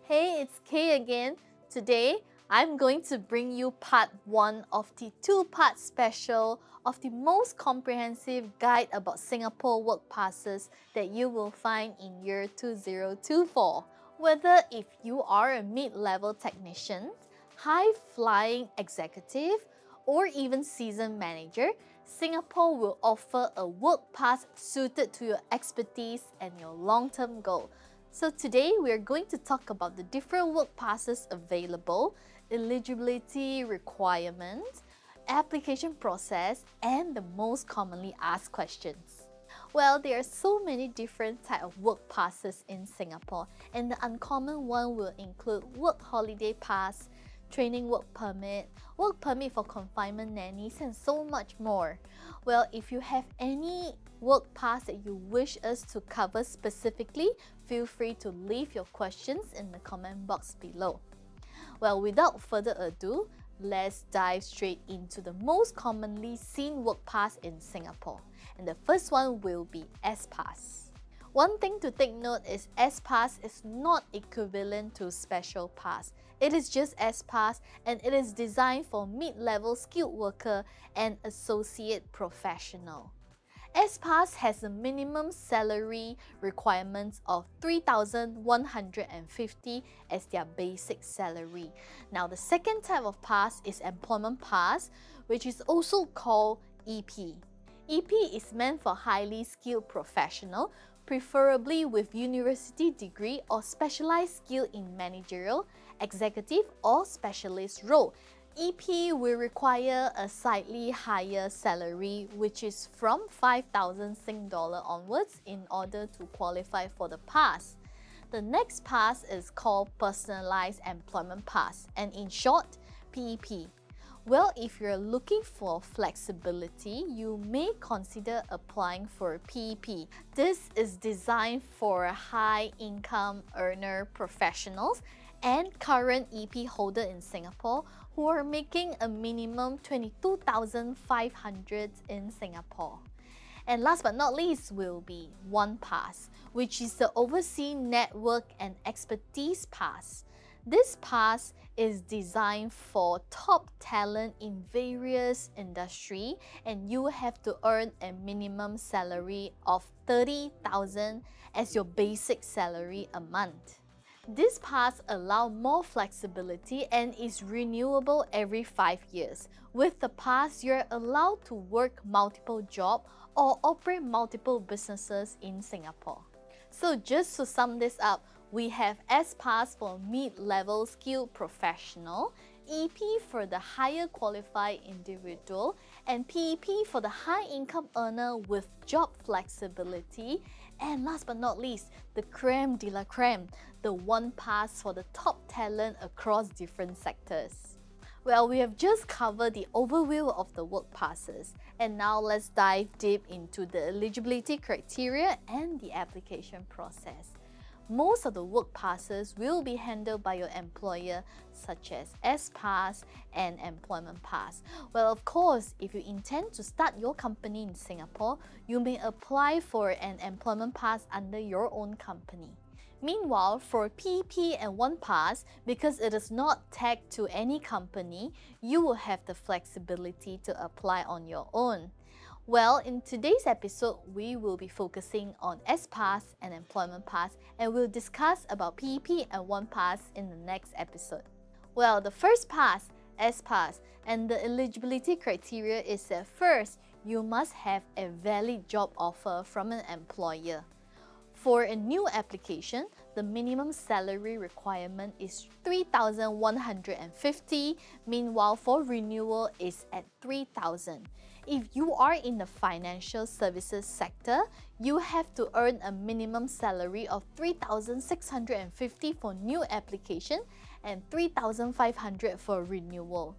Hey, it's Kay again. Today, I'm going to bring you part 1 of the 2-part special of the most comprehensive guide about Singapore work passes that you will find in year 2024. Whether if you are a mid-level technician, high-flying executive, or even seasoned manager, Singapore will offer a work pass suited to your expertise and your long-term goal. So today we're going to talk about the different work passes available, eligibility requirements, application process, and the most commonly asked questions. Well, there are so many different types of work passes in Singapore, and the uncommon one will include work holiday pass, training work permit for confinement nannies, and so much more. Well, if you have any work pass that you wish us to cover specifically, feel free to leave your questions in the comment box below. Well, without further ado, let's dive straight into the most commonly seen work pass in Singapore. And the first one will be S-Pass. One thing to take note is S-Pass is not equivalent to Special Pass. It is just S-Pass and it is designed for mid-level skilled worker and associate professional. S-Pass has a minimum salary requirements of 3,150 as their basic salary. Now, the second type of pass is Employment Pass, which is also called EP. EP is meant for highly skilled professional, preferably with university degree or specialized skill in managerial, executive or specialist role. EP will require a slightly higher salary, which is from 5,000 Sing dollar onwards in order to qualify for the pass. The next pass is called Personalized Employment Pass, and in short, PEP. Well, if you're looking for flexibility, you may consider applying for PEP. This is designed for high-income earner professionals and current EP holder in Singapore who are making a minimum 22,500 in Singapore. And last but not least will be One Pass, which is the Overseas Network and Expertise Pass. This pass is designed for top talent in various industries, and you have to earn a minimum salary of 30,000 as your basic salary a month. This pass allows more flexibility and is renewable every 5 years. With the pass, you're allowed to work multiple jobs or operate multiple businesses in Singapore. So just to sum this up, we have S-Pass for mid-level skilled professional, EP for the higher qualified individual, and PEP for the high-income earner with job flexibility, and last but not least, the creme de la creme, the One Pass for the top talent across different sectors. Well, we have just covered the overview of the work passes, and now let's dive deep into the eligibility criteria and the application process. Most of the work passes will be handled by your employer, such as S-Pass and Employment Pass. Well, of course, if you intend to start your company in Singapore, you may apply for an Employment Pass under your own company. Meanwhile, for PEP and One Pass, because it is not tagged to any company, you will have the flexibility to apply on your own. Well, in today's episode, we will be focusing on S-Pass and Employment Pass, and we'll discuss about PEP and One Pass in the next episode. Well, the first pass, S-Pass, and the eligibility criteria is that first, you must have a valid job offer from an employer. For a new application, the minimum salary requirement is 3,150, meanwhile for renewal is at 3,000. If you are in the financial services sector, you have to earn a minimum salary of 3,650 for new application and 3,500 for renewal.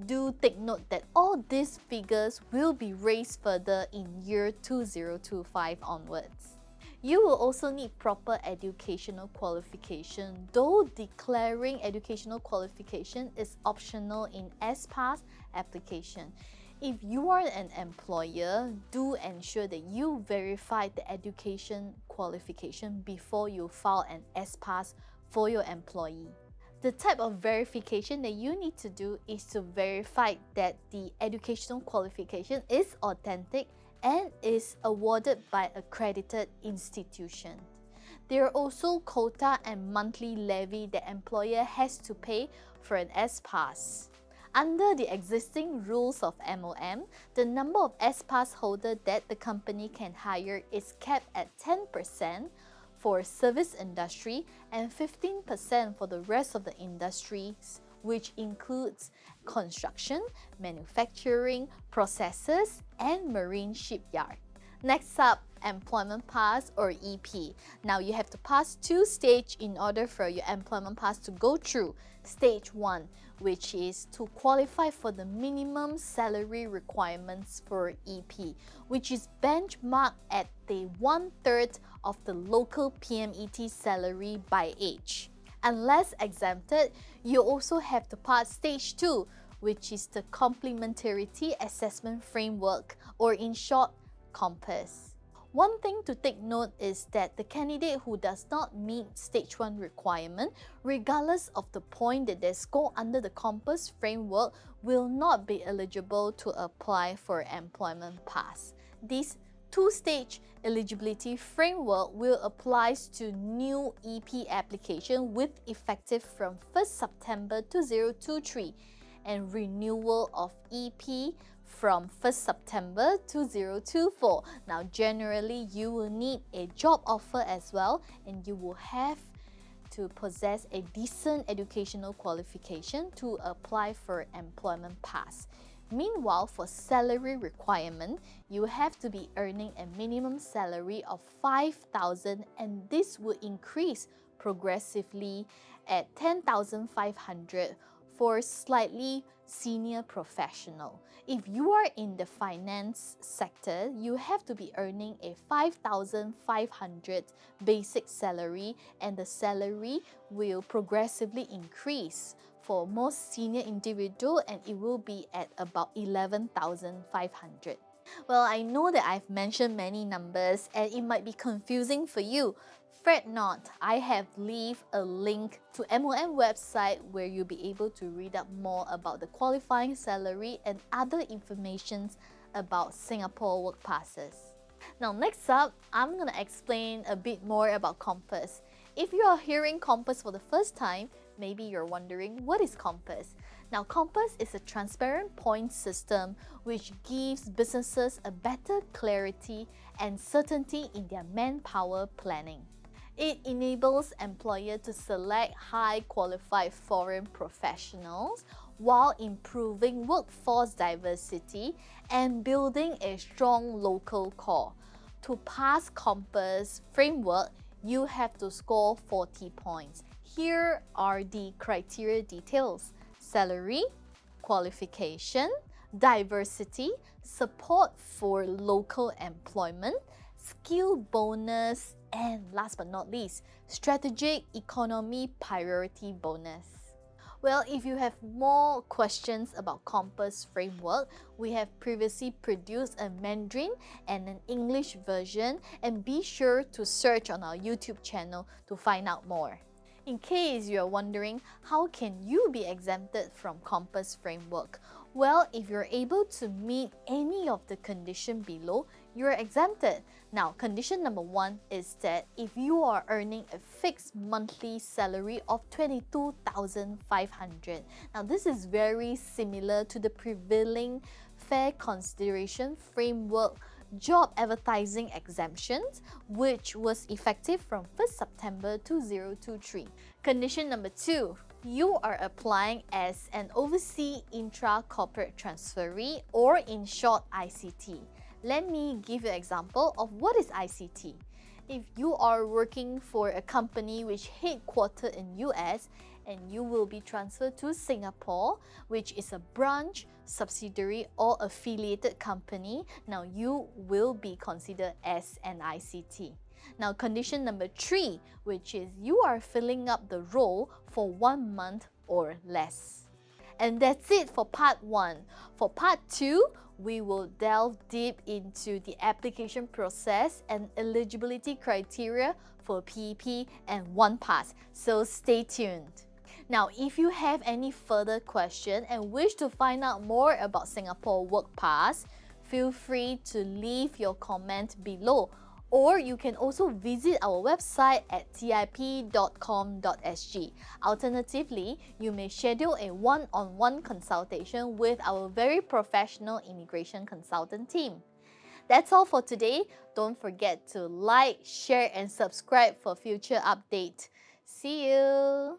Do take note that all these figures will be raised further in year 2025 onwards. You will also need proper educational qualification, though declaring educational qualification is optional in S-Pass application. If you are an employer, do ensure that you verify the education qualification before you file an S-Pass for your employee. The type of verification that you need to do is to verify that the educational qualification is authentic and is awarded by accredited institution. There are also quota and monthly levy that employer has to pay for an S-Pass. Under the existing rules of MOM, the number of S-Pass holders that the company can hire is capped at 10% for service industry and 15% for the rest of the industries, which includes construction, manufacturing, processes, and marine shipyard. Next up, employment pass or EP. Now you have to pass 2 stages in order for your employment pass to go through. Stage 1, which is to qualify for the minimum salary requirements for EP, which is benchmarked at the 1/3 of the local PMET salary by age. Unless exempted, you also have to pass stage 2, which is the complementarity assessment framework, or in short, COMPASS. One thing to take note is that the candidate who does not meet stage 1 requirement, regardless of the point that they score under the COMPASS framework, will not be eligible to apply for employment pass. This 2-stage eligibility framework will apply to new EP application with effective from 1st September 2023 and renewal of EP from 1st September 2024. Now, generally, you will need a job offer as well, and you will have to possess a decent educational qualification to apply for employment pass. Meanwhile, for salary requirement, you have to be earning a minimum salary of 5,000, and this will increase progressively at 10,500 for slightly senior professional. If you are in the finance sector, you have to be earning a 5,500 basic salary, and the salary will progressively increase for most senior individual, and it will be at about 11,500. Well, I know that I've mentioned many numbers and it might be confusing for you. Fret not, I have left a link to MOM website where you'll be able to read up more about the qualifying salary and other informations about Singapore work passes. Now next up, I'm going to explain a bit more about COMPASS. If you are hearing COMPASS for the first time, maybe you're wondering, what is COMPASS? Now, COMPASS is a transparent point system which gives businesses a better clarity and certainty in their manpower planning. It enables employers to select high qualified foreign professionals while improving workforce diversity and building a strong local core. To pass COMPASS framework, you have to score 40 points. Here are the criteria details: salary, qualification, diversity, support for local employment, skill bonus, and last but not least, strategic economy priority bonus. Well, if you have more questions about COMPASS framework, we have previously produced a Mandarin and an English version, and be sure to search on our YouTube channel to find out more. In case you're wondering, how can you be exempted from COMPASS framework? Well, if you're able to meet any of the conditions below, you're exempted. Now, condition number 1 is that if you are earning a fixed monthly salary of 22,500. Now, this is very similar to the prevailing fair consideration framework job advertising exemptions, which was effective from 1st September 2023. Condition number 2, you are applying as an overseas intra-corporate transferee, or in short, ICT. Let me give you an example of what is ICT. If you are working for a company which headquartered in US and you will be transferred to Singapore, which is a branch, subsidiary or affiliated company, now you will be considered as an ICT. Now, condition number 3, which is you are filling up the role for 1 month or less. And that's it for part 1. For part 2, we will delve deep into the application process and eligibility criteria for PEP and One Pass. So stay tuned. Now, if you have any further question and wish to find out more about Singapore Work Pass, feel free to leave your comment below, or you can also visit our website at tip.com.sg. Alternatively, you may schedule a one-on-one consultation with our very professional immigration consultant team. That's all for today. Don't forget to like, share, and subscribe for future updates. See you!